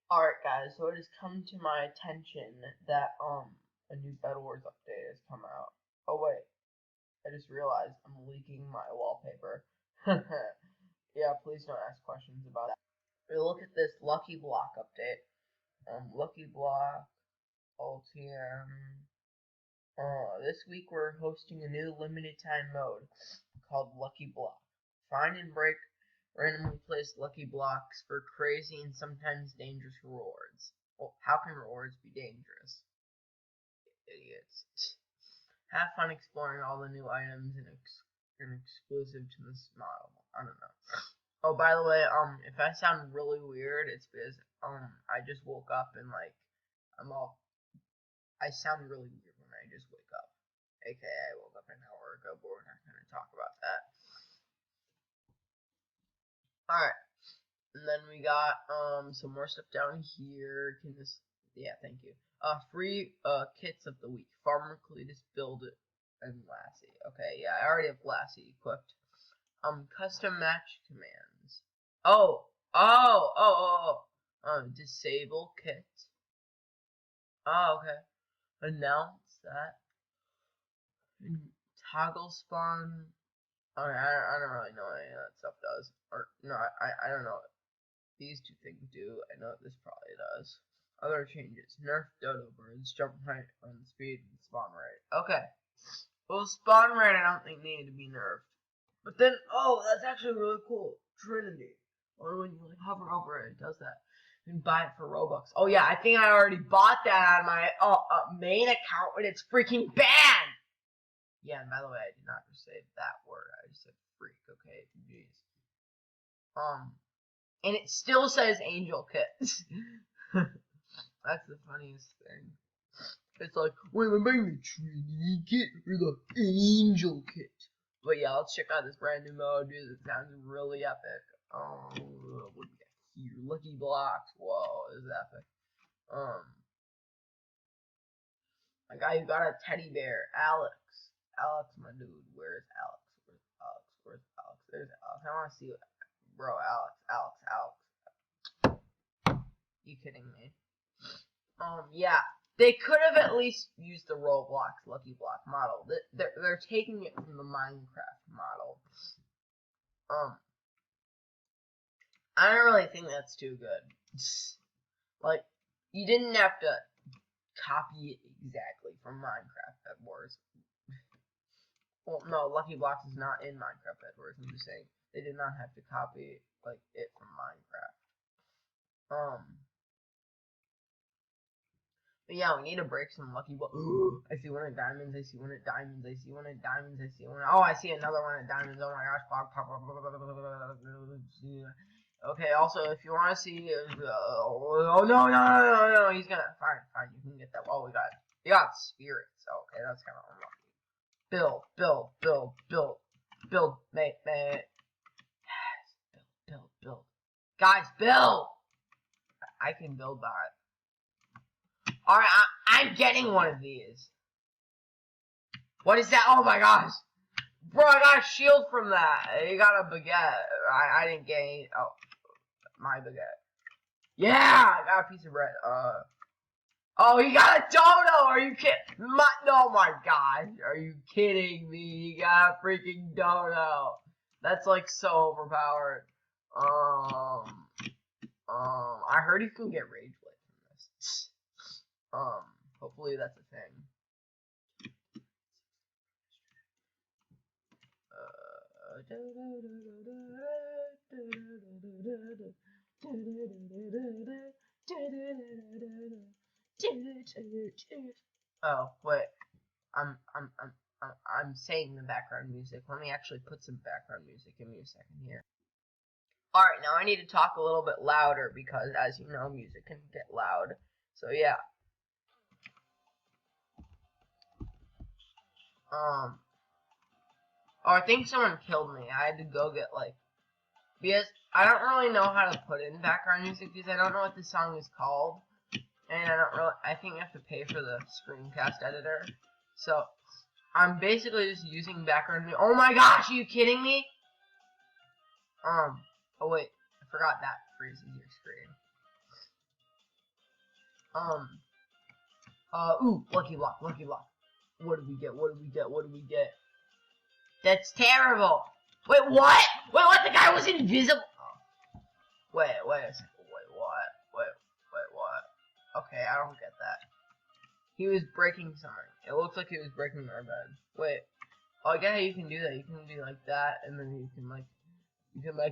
Alright guys, so it has come to my attention that a new Bedwars update has come out. Oh wait, I just realized I'm leaking my wallpaper. Yeah, please don't ask questions about that. We look at this Lucky Block update. Lucky Block, Ultium. This week we're hosting a new limited time mode called Lucky Block. Find and break randomly placed lucky blocks for crazy and sometimes dangerous rewards. Well, how can rewards be dangerous? Idiots. Have fun exploring all the new items and exclusive to this model. I don't know. Oh, by the way, if I sound really weird, it's because I just woke up and I sound really weird when I just wake up. AKA, I woke up an hour ago, but we're not gonna talk about that. Alright. And then we got some more stuff down here. Yeah, thank you. Free kits of the week. Farmer Cletus, Build It, and Lassie. Okay, yeah, I already have Lassie equipped. Custom match commands. Disable kit. Oh, okay. Announce that. Toggle spawn. Alright, I don't really know what any of that stuff does. Or, no, I don't know what these two things do. I know what this probably does. Other changes. Nerf dodo birds, jump height, run speed, and spawn rate. Okay. Well, spawn rate I don't think needed to be nerfed. But then, oh, that's actually really cool. Trinity. Or when you hover over it, it does that. You can buy it for Robux. Oh yeah, I think I already bought that on my main account and it's freaking banned! Yeah, and by the way, I did not just say that word. I just said freak, okay? Jeez. And it still says Angel Kit. That's the funniest thing. It's like, wait, am I buying the Trinity Kit or the Angel Kit? But yeah, let's check out this brand new mode, dude. It sounds really epic. What do we got here? Lucky blocks. Whoa, this is epic. My guy who got a teddy bear, Alex. Alex, my dude. Where's Alex? Where's Alex? Where's Alex? There's Alex. I want to see what, bro. Alex. You kidding me? Yeah. They could have at least used the Roblox Lucky Block model. They're taking it from the Minecraft model. I don't really think that's too good. Like, you didn't have to copy it exactly from Minecraft Bedwars. Well, no, Lucky Blocks is not in Minecraft Bedwars. I'm just saying they did not have to copy like it from Minecraft. But yeah, we need to break some Lucky Blocks. I see one of diamonds. I see one of diamonds. I see one of diamonds. I see one. Oh, I see another one of diamonds. Oh my gosh! Okay. Also, if you want to see, oh no, he's gonna fine. You can get that. Oh, we got spirits. Okay, that's kind of unlucky. Build, mate. Build. Guys, build! I can build that. Alright, I'm getting one of these. What is that? Oh my gosh. Bro, I got a shield from that. You got a baguette. I didn't get any. Oh, my baguette. Yeah, I got a piece of bread. Oh, he got a dodo! Are you kidding? Oh my god. Are you kidding me? He got a freaking dodo. That's like so overpowered. I heard you can get rage blade from this. Hopefully that's a thing. Oh wait, I'm saying the background music. Let me actually put some background music. Give me a second here. Alright, now I need to talk a little bit louder because, as you know, music can get loud. So yeah. Oh, I think someone killed me. I had to go get because I don't really know how to put in background music because I don't know what the song is called. And I think you have to pay for the screencast editor. So, I'm basically just using background music. Oh my gosh, are you kidding me? Oh wait, I forgot that freezes your screen. Ooh, lucky block, lucky block. What did we get? What did we get? What did we get? That's terrible. Wait, what? Wait, what? The guy was invisible. Oh. Wait a second. Wait, what? Wait, what? Okay, I don't get that. He was breaking something. It looks like he was breaking our bed. Wait. Oh, I get how you can do that. You can be like that, and then you can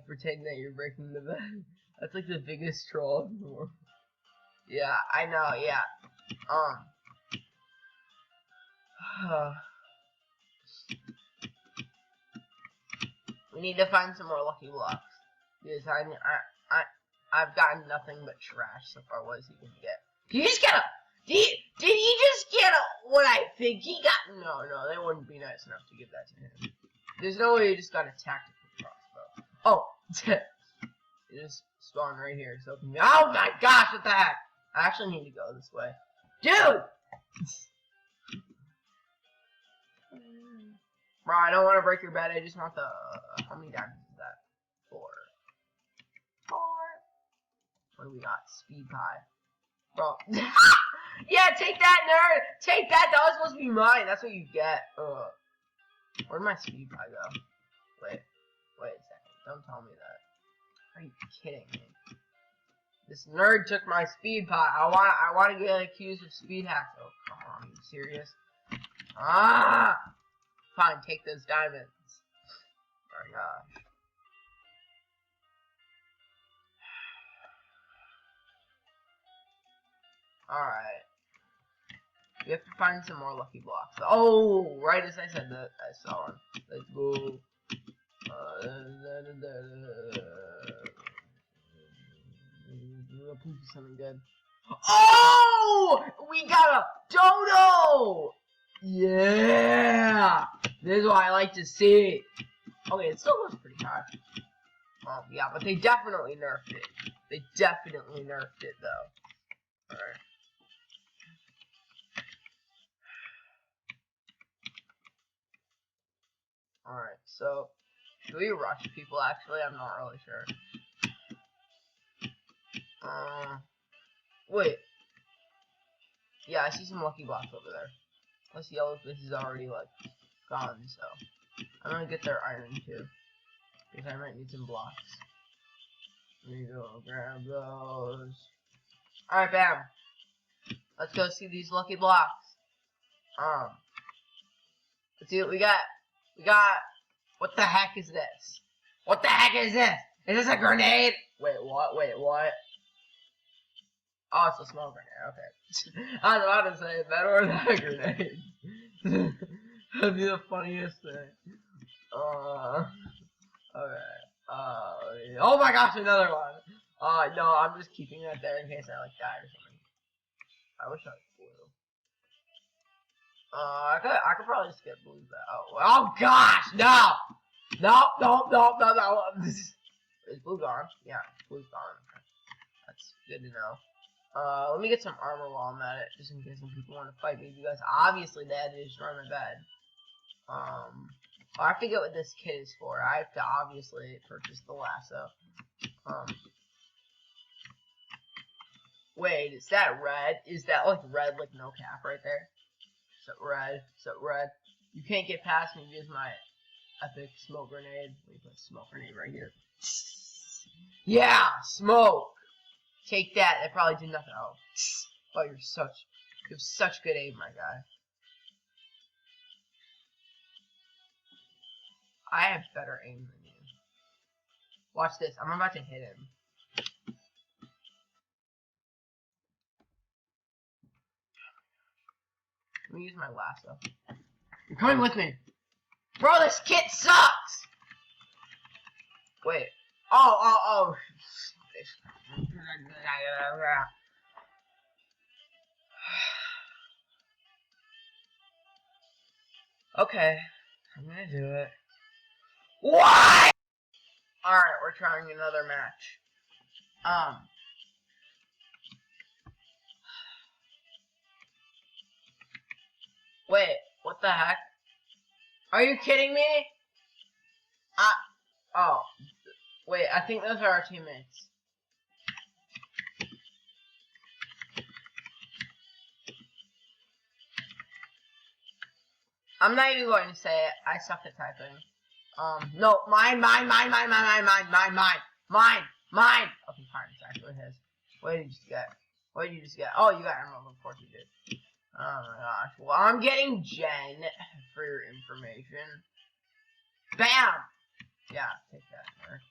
pretend that you're breaking the bed. That's like the biggest troll in the world. Yeah, I know. Yeah. We need to find some more lucky blocks because I've gotten nothing but trash so far. What is he gonna get? Did he just get a? Did he just get what I think he got? No, they wouldn't be nice enough to give that to him. There's no way he just got a tactical crossbow. Oh, it just spawned right here. So oh my gosh, what the heck? I actually need to go this way, dude. Bro, I don't want to break your bed. I just want the. How many diamonds is that? 4. What do we got? Speed pie. Bro. Yeah, take that, nerd. Take that. That was supposed to be mine. That's what you get. Where'd my speed pie go? Wait a second. Don't tell me that. Are you kidding me? This nerd took my speed pie. I want to get accused of speed hacks. Oh, come on. Are you serious? Ah! Fine, take those diamonds. Oh my gosh. Alright. We have to find some more lucky blocks. Oh, right as I said that, I saw one. Let's go. Please do something good. Oh! We got a dodo! Yeah! This is what I like to see. Okay, it still looks pretty high. Yeah, but they definitely nerfed it. They definitely nerfed it, though. Alright. Alright, so, should we rush people, actually? I'm not really sure. Wait. Yeah, I see some lucky blocks over there. Plus yellow fish is already, like, gone, so. I'm gonna get their iron, too. Because I might need some blocks. Let me go grab those. Alright, bam. Let's go see these lucky blocks. Let's see what we got. We got... What the heck is this? What the heck is this? Is this a grenade? Wait, what? Wait, what? Oh, it's a small grenade. Okay. I was about to say, better than a grenade. That'd be the funniest thing. Okay. Oh my gosh, another one. No, I'm just keeping that there in case I, like, die or something. I wish I flew. I could probably just get blue back. Oh gosh, no! No. Is blue gone? Yeah, blue's gone. That's good to know. Let me get some armor while I'm at it, just in case some people want to fight me, because obviously they had to destroy my bed. I have to get what this kit is for. I have to obviously purchase the lasso. Wait, is that red? Is that like red, like no cap right there? So red. You can't get past me because my epic smoke grenade. Let me put a smoke grenade right here. Yeah, smoke. Take that. That probably did nothing. Oh, you have such good aim, my guy. I have better aim than you. Watch this. I'm about to hit him. Let me use my lasso. You're coming with me. Bro, this kit sucks! Wait. Oh. Okay. I'm gonna do it. What? Alright, we're trying another match. Wait, what the heck? Are you kidding me? Oh. Wait, I think those are our teammates. I'm not even going to say it. I suck at typing. No, mine. Okay, fine, it's actually his. What did you just get? Oh, you got Emerald, of course you did. Oh my gosh. Well, I'm getting Jen, for your information. Bam! Yeah, take that, nerd.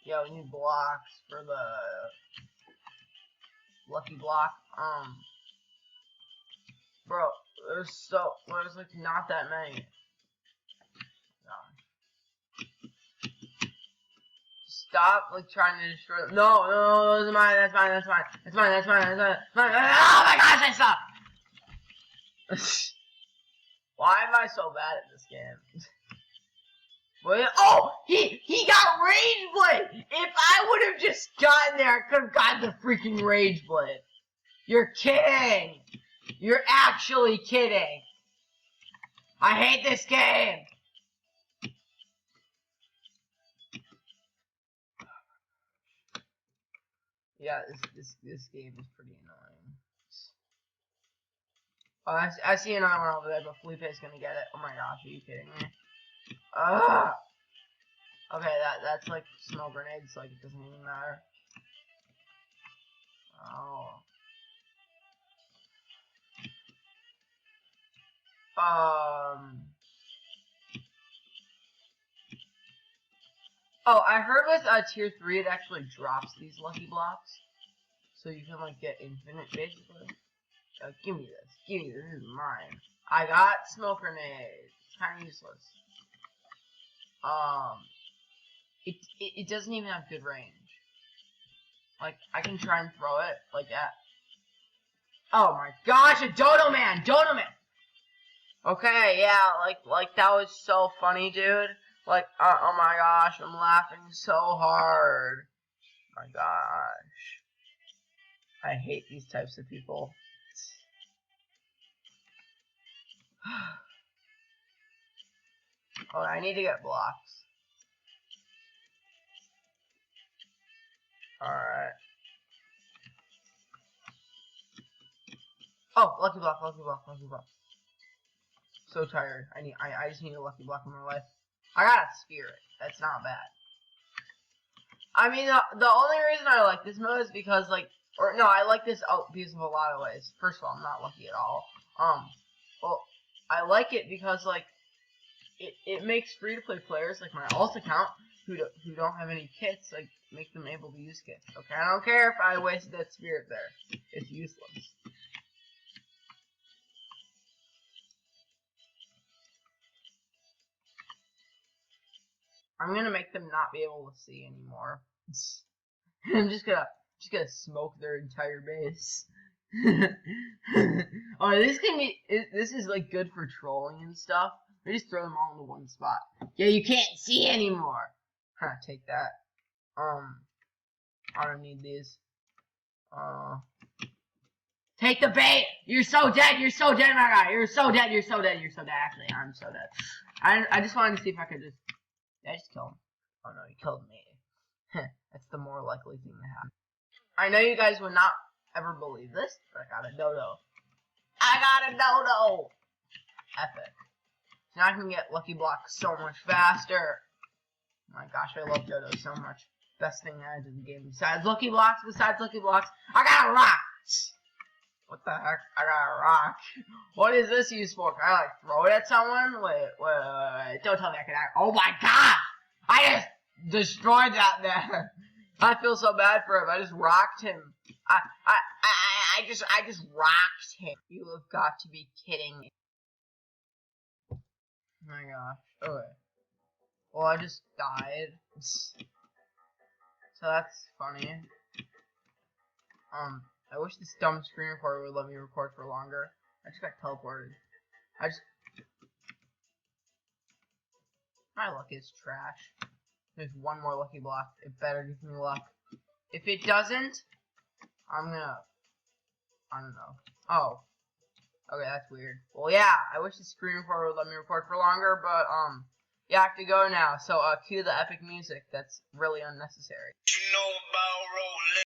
Yeah, we need blocks for the lucky block. Bro, there's like not that many. Stop, like, trying to destroy them. No, that's mine. Oh my gosh, I suck! Why am I so bad at this game? Oh, he got Rage Blade! If I would have just gotten there, I could have gotten the freaking Rage Blade. You're kidding! You're actually kidding! I hate this game! Yeah, this game is pretty annoying. Oh, I see another one over there, but Felipe's gonna get it. Oh my gosh, are you kidding me? Ugh! Okay, that's like smoke grenades, like it doesn't even matter. Oh. Oh, I heard with tier 3 it actually drops these lucky blocks. So you can like get infinite basically. Give me this. This is mine. I got smoke grenades. It's kinda useless. It doesn't even have good range. Like, I can try and throw it like at. Oh my gosh, a Dodo Man! Okay, yeah, like that was so funny, dude. Like, oh my gosh, I'm laughing so hard. Oh my gosh. I hate these types of people. Oh, I need to get blocks. Alright. Oh, lucky block. So tired. I just need a lucky block in my life. I got a spirit. That's not bad. I mean, the only reason I like this mode is because, like, I like this because of a lot of ways. First of all, I'm not lucky at all. Well, I like it because, like, it makes free-to-play players, like my alt account, who don't have any kits, like, make them able to use kits. Okay, I don't care if I wasted that spirit there. It's useless. I'm gonna make them not be able to see anymore. I'm just gonna smoke their entire base. Oh, this is like good for trolling and stuff. I just throw them all into one spot. Yeah, you can't see anymore. Huh, take that. I don't need these. Take the bait! You're so dead, my guy! You're so dead, actually, I'm so dead. I just wanted to see if I could just... Did I just kill him? Oh no, he killed me. That's the more likely thing to happen. I know you guys would not ever believe this, but I got a dodo. Epic. So now I can get lucky blocks so much faster. Oh my gosh, I love dodos so much. Best thing added to the game besides lucky blocks. I got a rock! What the heck? I got a rock. What is this used for? Can I like throw it at someone? Wait. Don't tell me I can act. Oh my god! I just destroyed that there. I feel so bad for him. I just rocked him. I just rocked him. You have got to be kidding me. Oh my gosh. Okay. Well, I just died. So that's funny. I wish this dumb screen recorder would let me record for longer. I just got teleported. My luck is trash. There's one more lucky block. It better give me luck. If it doesn't, I don't know. Oh. Okay, that's weird. Well, yeah, I wish the screen recorder would let me record for longer, but, yeah, I have to go now. So, cue the epic music. That's really unnecessary. You know about rolling.